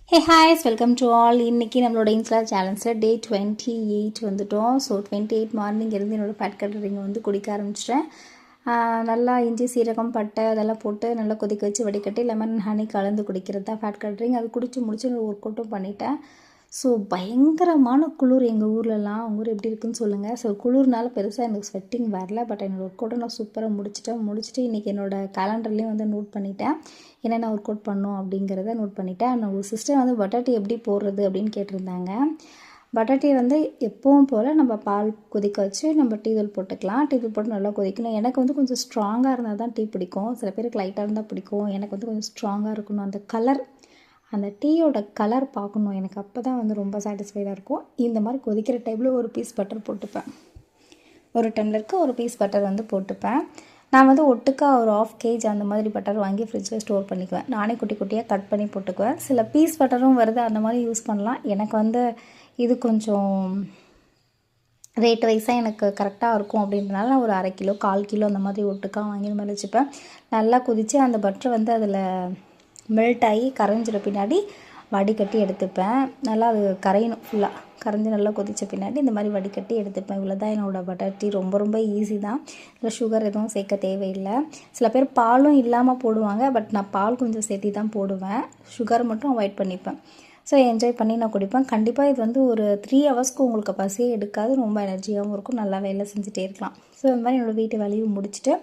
ஹே ஹாய்ஸ் welcome to all. இன்றைக்கி நம்மளோட இன்ஸ்டா சேலஞ்சில் டே 28 வந்துட்டோம். ஸோ 28 மார்னிங் இருந்து என்னோடய ஃபேட் கட்டர் ட்ரிங்க் வந்து குடிக்க ஆரம்பிச்சிட்டேன். நல்லா இஞ்சி சீரகம் பட்டை அதெல்லாம் போட்டு நல்லா கொதிக்க வச்சு வடிகட்டி லெமன் ஹனி கலந்து குடிக்கிறது தான் ஃபேட் கட்டர் ட்ரிங்க். அது குடித்து முடிச்சு ஒர்க் அவுட்டும் பண்ணிட்டேன். ஸோ பயங்கரமான குளிர் எங்கள் ஊர்லலாம். அவங்க ஊர் எப்படி இருக்குன்னு சொல்லுங்கள். ஸோ குளிர்னால பெருசாக எனக்கு ஸ்வெட்டிங் வரல. பட் என்னோடய ஒர்க் அவுட்டை நான் சூப்பராக முடிச்சுட்டு இன்றைக்கி என்னோடய கேலண்டர்லேயும் வந்து நோட் பண்ணிட்டேன். என்னென்ன ஒர்க் அவுட் பண்ணோம் அப்படிங்கிறத நோட் பண்ணிட்டேன். நான் ஒரு சிஸ்டர் வந்து பட்டாட்டி எப்படி போடுறது அப்படின்னு கேட்டிருந்தாங்க. பட்டாட்டியை வந்து எப்பவும் போல் நம்ம பால் கொதிக்க வச்சு நம்ம டீ தூள் போட்டுக்கலாம். டீ தூள் போட்டு நல்லா கொதிக்கணும். எனக்கு வந்து கொஞ்சம் ஸ்ட்ராங்காக இருந்தால் தான் டீ பிடிக்கும். சில பேருக்கு லைட்டாக இருந்தால் பிடிக்கும். எனக்கு வந்து கொஞ்சம் ஸ்ட்ராங்காக இருக்கணும். அந்த டீயோட கலர் பார்க்கணும். எனக்கு அப்போ தான் வந்து ரொம்ப சாட்டிஸ்ஃபைடாக இருக்கும். இந்த மாதிரி கொதிக்கிற டைமில் ஒரு பீஸ் பட்டர் போட்டுப்பேன். ஒரு டம்ளருக்கு ஒரு பீஸ் பட்டர் வந்து போட்டுப்பேன். நான் வந்து ஒட்டுக்கா ஒரு 1/2 kg அந்த மாதிரி பட்டர் வாங்கி ஃப்ரிட்ஜில் ஸ்டோர் பண்ணிக்குவேன். நானே குட்டி குட்டியாக கட் பண்ணி போட்டுக்குவேன். சில பீஸ் பட்டரும் வருது, அந்த மாதிரி யூஸ் பண்ணலாம். எனக்கு வந்து இது கொஞ்சம் ரேட் வைஸாக எனக்கு கரெக்டாக இருக்கும் அப்படின்றனால நான் ஒரு 1/2 கிலோ 1/4 கிலோ அந்த மாதிரி ஒட்டுக்கா வாங்கி இந்த மாதிரி வச்சுப்பேன். நல்லா கொதித்து அந்த பட்டர் வந்து அதில் மெல்ட் ஆகி கரைஞ்சிட பின்னாடி வடிகட்டி எடுத்துப்பேன். நல்லா அது கரையணும், ஃபுல்லாக கரைஞ்சி நல்லா கொதித்த பின்னாடி இந்த மாதிரி வடிகட்டி எடுத்துப்பேன். இவ்வளோ தான் என்னோடய பட்டர் டீ. ரொம்ப ரொம்ப ஈஸி தான். இதில் சுகர் எதுவும் சேர்க்க தேவையில்லை. சில பேர் பாலும் இல்லாமல் போடுவாங்க. பட் நான் பால் கொஞ்சம் சேர்த்தி தான் போடுவேன். சுகர் மட்டும் அவாய்ட் பண்ணிப்பேன். ஸோ என்ஜாய் பண்ணி நான் குடிப்பேன். கண்டிப்பாக இது வந்து ஒரு 3 ஹவர்ஸ்க்கு உங்களுக்கு பசியே எடுக்காது. ரொம்ப எனர்ஜியாகவும் இருக்கும். நல்லா வேலை செஞ்சுட்டே இருக்கலாம். ஸோ இந்த மாதிரி என்னோடய வீட்டு வேலையும் முடிச்சுட்டு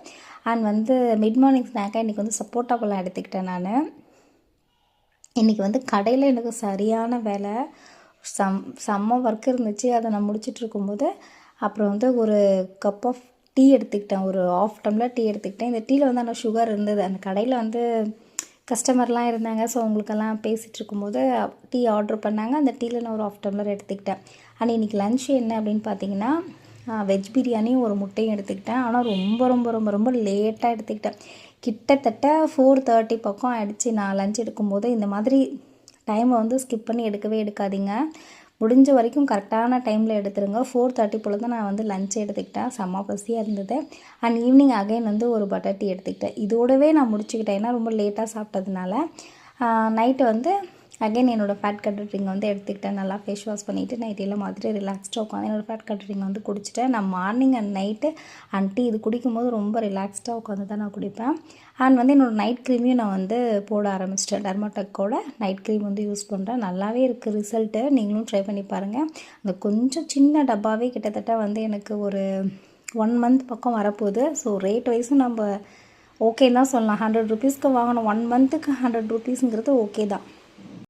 அண்ட் வந்து மிட் மார்னிங் ஸ்நாக்காக இன்றைக்கி வந்து சப்போட்டா பழம் எடுத்துக்கிட்டேன். நான் இன்றைக்கி வந்து கடையில் எனக்கு சரியான வேலை, செம்ம ஒர்க் இருந்துச்சு. அதை நான் முடிச்சுட்டு இருக்கும்போது அப்புறம் வந்து ஒரு கப் ஆஃப் டீ எடுத்துக்கிட்டேன். ஒரு 1/2 டம்ளர் டீ எடுத்துக்கிட்டேன். இந்த டீயில் வந்து ஆனால் சுகர் இருந்தது. அந்த கடையில் வந்து கஸ்டமர்லாம் இருந்தாங்க. ஸோ அவங்களுக்கெல்லாம் பேசிகிட்டு இருக்கும்போது டீ ஆர்டர் பண்ணாங்க. அந்த டீயில் நான் ஒரு 1/2 டம்ளர் எடுத்துக்கிட்டேன். ஆனால் இன்றைக்கி லன்ச் என்ன அப்படின்னு பார்த்தீங்கன்னா வெஜ் பிரியாணியும் ஒரு முட்டையும் எடுத்துக்கிட்டேன். ஆனால் ரொம்ப ரொம்ப ரொம்ப ரொம்ப லேட்டாக எடுத்துக்கிட்டேன். கிட்டத்தட்ட 4:30 பக்கம் ஆகிடுச்சு. நான் லன்ச் எடுக்கும்போது இந்த மாதிரி டைமை வந்து ஸ்கிப் பண்ணி எடுக்கவே எடுக்காதீங்க. முடிஞ்ச வரைக்கும் கரெக்டான டைமில் எடுத்துருங்க. 4:30 போல் தான் நான் வந்து லன்ச் எடுத்துக்கிட்டேன். செம்ம பசியாக இருந்தது. அண்ட் ஈவினிங் அகைன் வந்து ஒரு பட்டர் டீ எடுத்துக்கிட்டேன். இதோடவே நான் முடிச்சுக்கிட்டேன். ஏன்னா ரொம்ப லேட்டாக சாப்பிட்டதுனால நைட்டு வந்து அகைன் என்னோடய ஃபேட் கட்டர் ட்ரிங்க் வந்து எடுத்துக்கிட்டேன். நல்லா ஃபேஸ் வாஷ் பண்ணிவிட்டு நைட்டெல்லாம் மாற்றிட்டு ரிலாக்ஸ்டாக உட்காந்து என்னோடய ஃபேட் கட்டர் ட்ரிங்க் வந்து குடிச்சிட்டேன். நான் morning and night and tea இது குடிக்கும்போது ரொம்ப ரிலாக்ஸ்டாக உட்காந்து தான் நான் குடிப்பேன். அண்ட் வந்து என்னோடய நைட் க்ரீமையும் நான் வந்து போட ஆரம்பிச்சிட்டேன். டெர்மாடெக்கோட நைட் க்ரீம் வந்து யூஸ் பண்ணுறேன். நல்லாவே இருக்குது ரிசல்ட்டு. நீங்களும் ட்ரை பண்ணி பாருங்கள். அந்த கொஞ்சம் சின்ன டப்பாவே கிட்டத்தட்ட வந்து எனக்கு ஒரு 1 மந்த் பக்கம் வரப்போகுது. ஸோ ரேட் வைஸும் நம்ம ஓகே தான் சொல்லலாம். 100 ருபீஸ்க்கு வாங்கணும். 1 மந்த்துக்கு 100 ருபீஸுங்கிறது ஓகே தான்.